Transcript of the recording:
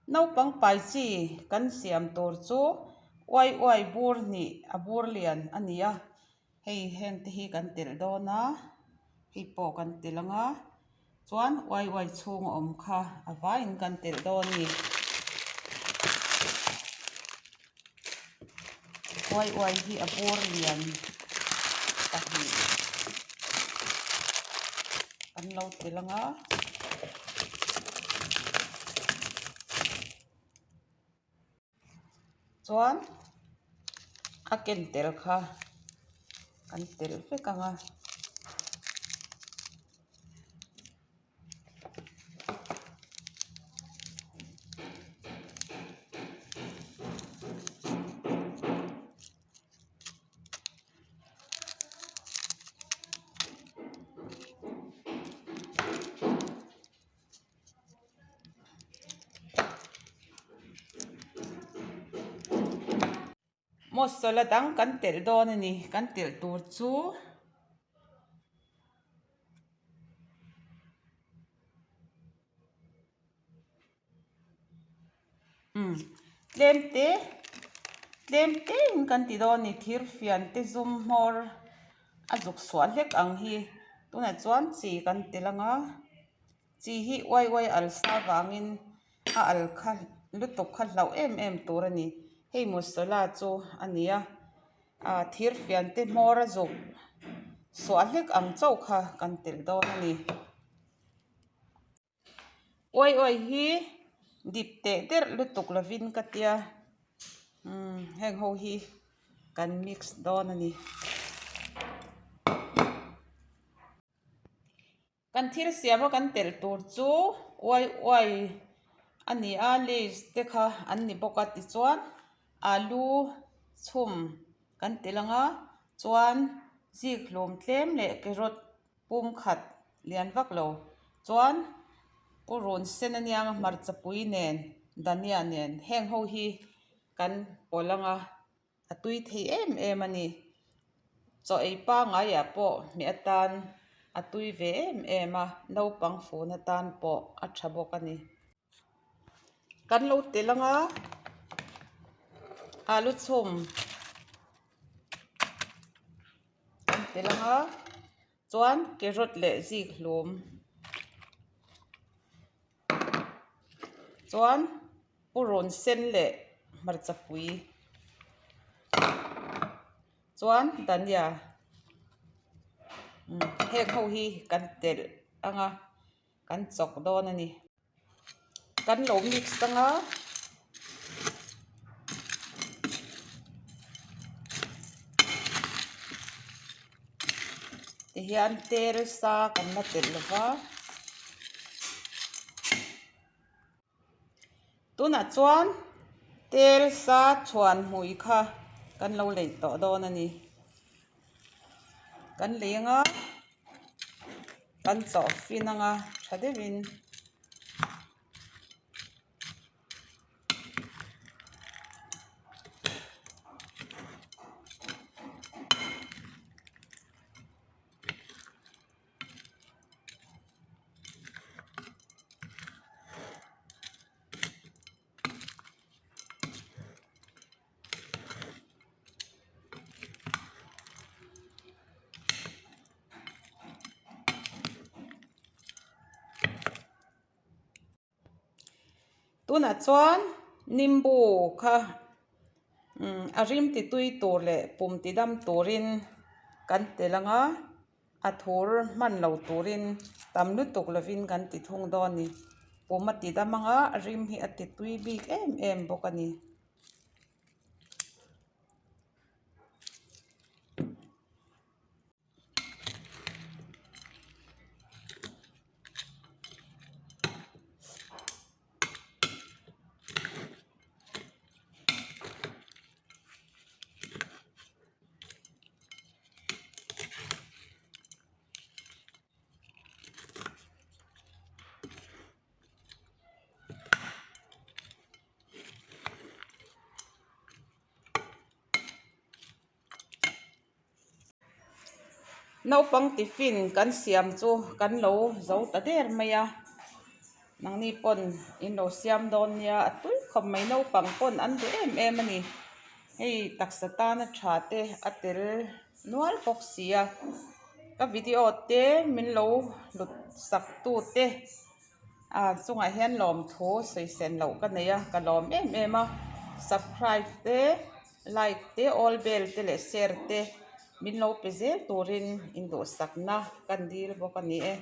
nau pang pai chi kan siam tur chu oi bur ni a bur lian ania hei heng te hi kan tel dona hei po kan telanga chuan oi chung om kha avain kan tel doni oi hi a bur lian tahi kan lo telanga chuan a ken tel kha kan tel vekanga mosola dang kan tel don ani kan tel tur chu tlem te in kan ti don ni thir fian te zum mor azuk swal hlek ang hi tuna chuan chi kan telanga chi hi oi al sa wangin a al kha lutuk kha hlau em tur ani hei mosola chu ania a thir fian te mor azuk swal hlek ang chau kha kan tel don ani oi hi dip te der lutuk lovin katia heng ho hi kan mix don ani kan thil siama kan tel tur chu oi ani a lis te kha an ni boka ti chuan alu chhum kan telanga chuan zik hlum tlem le carrot pum khat lian vak lo chuan purun sen aniang marcha pui nen dania nen heng ho hi kan polanga atui thei em ani cho ei pa nga ya po mi atan atui ve em a no pang phone atan po a thabok ani kan lo telanga alu chum kan telanga chuan carrot le zik hlum chuan purun sen le marcha pui chuan dania heng ho hi kan tel anga kan chok don ani kan lo mix anga ti hian tel sa kan na tel lova tuna chuan tel sa chuan hui kha kan lo lei to don ani kan lenga kan chaw finanga thadevin tuna chuan nimbu kha arim ti tui tur le pum ti dam turin kan telanga athur man lo turin tam lutuk lovin kan ti thung do ni pum ti damanga arim hi ati tui bik em bokani no pang tiffin kan siam chu kan lo zo ta der maya nang ni pon in lo siam don ya atui khom mai no pang pon an du em ani hei taksata na thate atel nual boxia ka video te min lo lut sak tu te chunga hian lom thu sei sen lo ka neya ka lom em a subscribe te like te all bell te le share te min lo pe zel turin in do sakna kan dil bawk ani e